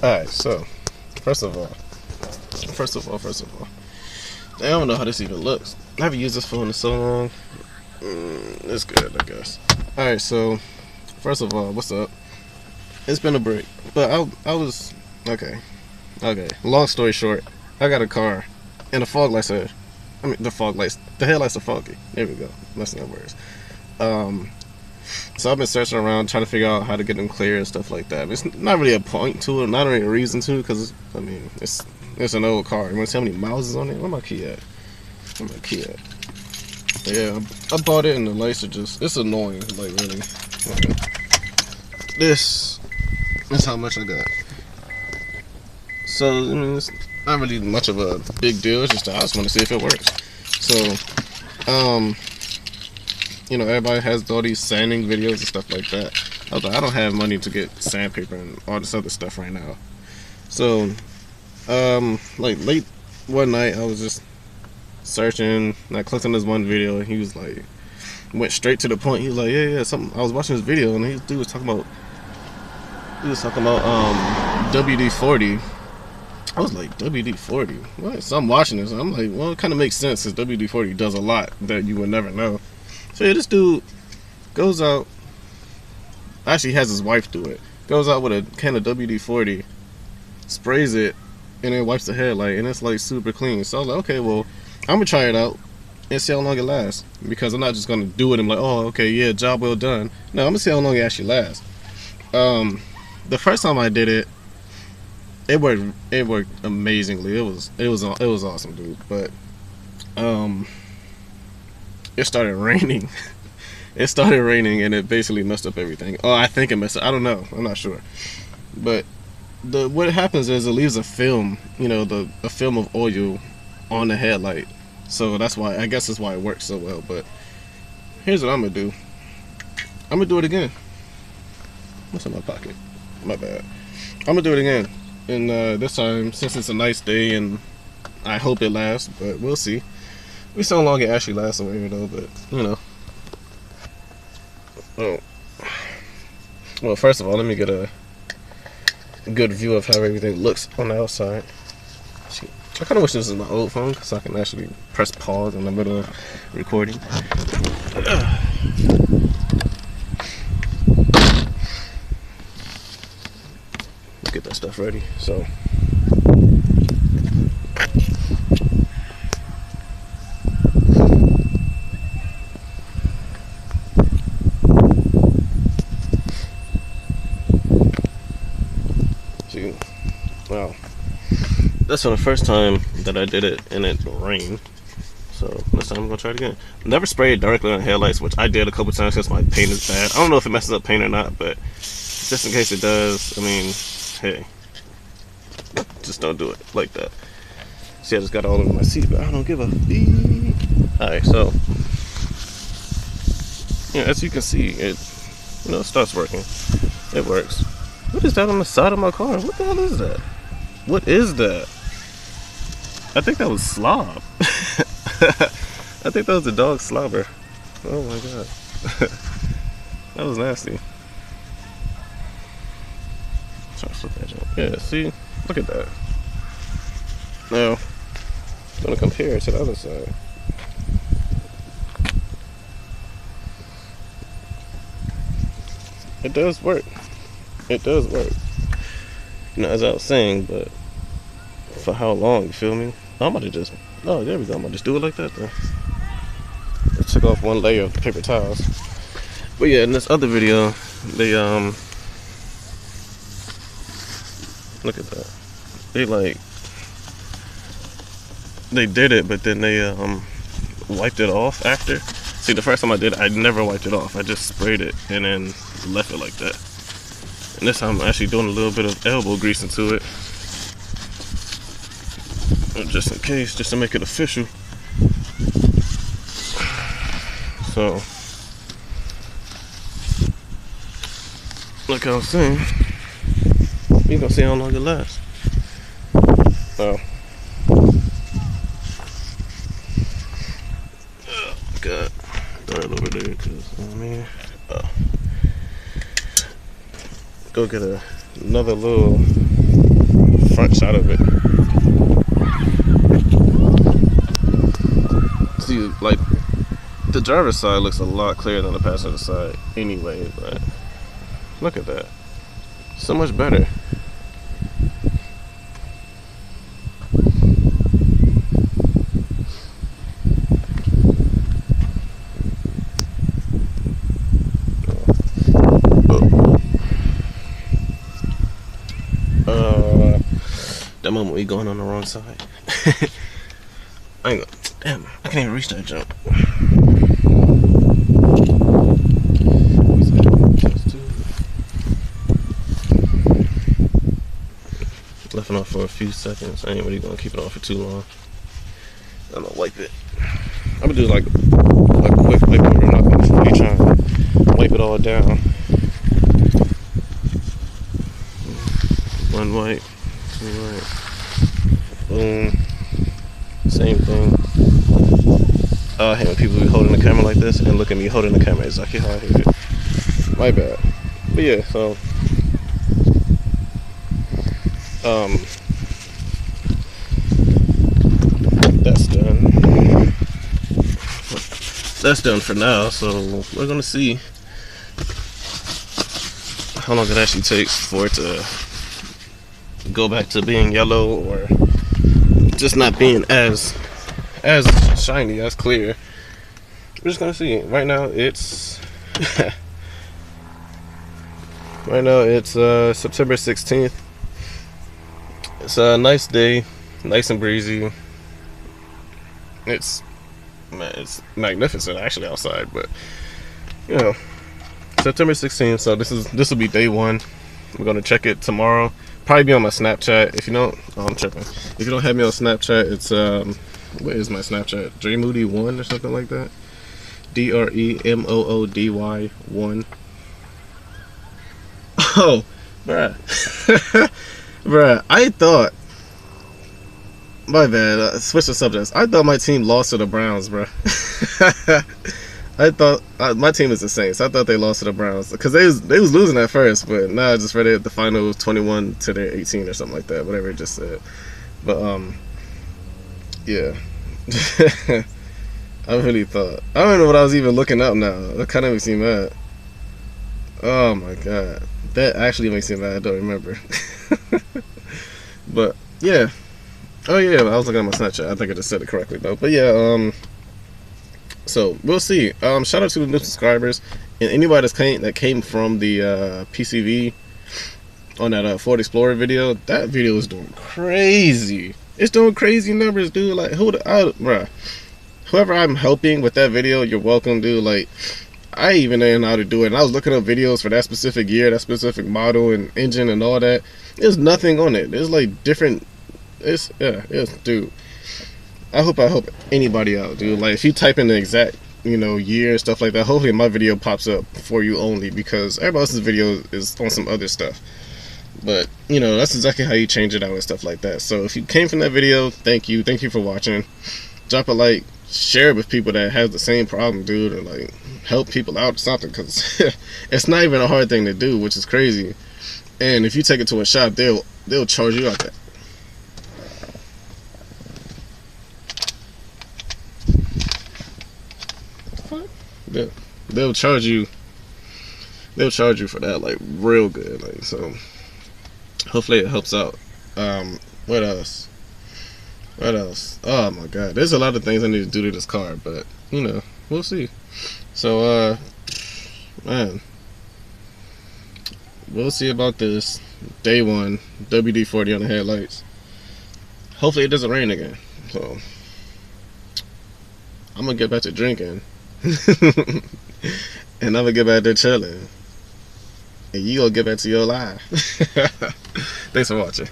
Alright, so first of all, I don't know how this even looks. I haven't used this phone in so long. It's good, I guess. Alright, so first of all, what's up? It's been a break, but I was okay. Long story short, I got a car, and the fog lights are, the headlights are foggy. There we go. Messing up words. So I've been searching around trying to figure out how to get them clear and stuff like that. It's not really a point to it, not really a reason to, because I mean it's an old car. You want to tell me how many miles is on it? Where my key at? Yeah, I bought it and the lights are it's annoying, like really. Okay. This is how much I got. So I mean, it's not really much of a big deal. It's just I just want to see if it works. So you know, everybody has all these sanding videos and stuff like that. I was like, I don't have money to get sandpaper and all this other stuff right now. So, like late one night, I was just searching, and I clicked on this one video, and he was like, went straight to the point. He was like, yeah, something. I was watching this video, and he was talking about WD-40. I was like, WD-40? What? So I'm watching this, and I'm like, well, it kind of makes sense, because WD-40 does a lot that you would never know. So yeah, this dude goes out, actually has his wife do it, goes out with a can of WD-40, sprays it, and then wipes the headlight, and it's like super clean. So I was like, okay, well, I'm gonna try it out and see how long it lasts, because I'm not just gonna do it and like, oh, okay, yeah, job well done. No, I'm gonna see how long it actually lasts. The first time I did it, it worked amazingly. It was awesome, dude. But it started raining. It started raining, and it basically messed up everything. Oh, I think it messed up. I don't know. I'm not sure. But what happens is it leaves a film, you know, a film of oil on the headlight. So that's why, I guess that's why it works so well. But here's what I'm gonna do. I'm gonna do it again. What's in my pocket? My bad. I'm gonna do it again. And this time, since it's a nice day, and I hope it lasts, but we'll see. We see how long it actually lasts over here, though. But you know. Oh. Well, first of all, let me get a good view of how everything looks on the outside. See, I kind of wish this was my old phone, so I can actually press pause in the middle of recording. Get that stuff ready. So wow, that's the first time that I did it and it rained. So this time I'm gonna try it again. Never sprayed directly on headlights, which I did a couple times since my paint is bad. I don't know if it messes up paint or not, but just in case it does, I mean, hey, just don't do it like that. See, I just got all over my seat, but I don't give a beep. Alright, so yeah, as you can see, it starts working. It works. What is that on the side of my car? What the hell is that? What is that? I think that was slob. I think that was a dog slobber. Oh my god. That was nasty. Try to flip that jump. Yeah, see? Look at that. Now, I'm gonna compare it to the other side. It does work. It does work. You know, as I was saying, but for how long, you feel me? I'm about to just, oh, there we go. I'm gonna just do it like that, though. I took off one layer of the paper towels. But yeah, in this other video, they, look at that. They did it, but then they, wiped it off after. See, the first time I did it, I never wiped it off. I just sprayed it and then left it like that. And this time I'm actually doing a little bit of elbow grease into it. Just in case, just to make it official. So, like I was saying, you're gonna see how long it lasts. Oh. Oh, God. Throw it over there, because, I mean, go get a another little front shot of it. See, like, the driver's side looks a lot clearer than the passenger side anyway, but look at that. So much better. That moment we going on the wrong side. I ain't gonna, damn, I can't even reach that jump. Left it off for a few seconds. I ain't really gonna keep it on for too long. I'm gonna wipe it. I'm gonna do like a quick wipe over. I'm not gonna really try and wipe it all down. One wipe, two wipe, boom. Same thing. I hate when people be holding the camera like this and look at me holding the camera exactly how I hate it. My bad. But yeah, so that's done. That's done for now, so we're gonna see how long it actually takes for it to go back to being yellow or just not being as shiny, as clear. We're just gonna see. Right now it's September 16th. It's a nice day, nice and breezy. It's magnificent actually outside, but you know, September 16th. So this will be day one. We're gonna check it tomorrow. Probably be on my Snapchat. If you don't, oh, I'm tripping. If you don't have me on Snapchat, it's what is my Snapchat? Dreamoody1 or something like that. DREMOODY 1. Oh, bruh. Bruh, I thought, my bad, switch the subjects. I thought my team lost to the Browns, bruh. I thought my team is the Saints. I thought they lost to the Browns because they was losing at first, but now I just read it. The final was 21 to their 18 or something like that. Whatever it just said. But yeah. I really thought. I don't know what I was even looking up now. That kind of makes me mad. Oh my god, that actually makes me mad. I don't remember. But yeah. Oh yeah, I was looking at my Snapchat. I think I just said it correctly though. But yeah, so we'll see. Shout out to the new subscribers and anybody that came from the PCV on that Ford Explorer video. That video is doing crazy. It's doing crazy numbers, dude. Like bruh. Whoever I'm helping with that video, you're welcome, dude. Like, I even didn't know how to do it. And I was looking up videos for that specific year, that specific model and engine and all that. There's nothing on it. There's like different. It's dude. I hope anybody out, dude. Like, if you type in the exact, year and stuff like that, hopefully my video pops up for you only, because everybody else's video is on some other stuff. But that's exactly how you change it out and stuff like that. So if you came from that video, thank you for watching. Drop a like, share it with people that have the same problem, dude, or like help people out or something, because it's not even a hard thing to do, which is crazy. And if you take it to a shop, they'll charge you out that. They'll charge you for that, like, real good. Like, so hopefully it helps out. What else? Oh my god, there's a lot of things I need to do to this car, but we'll see. So man, we'll see about this. Day one, WD-40 on the headlights. Hopefully it doesn't rain again. So I'm gonna get back to drinking. And I'm gonna get back to chilling. And you gonna get back to your life. Thanks for watching.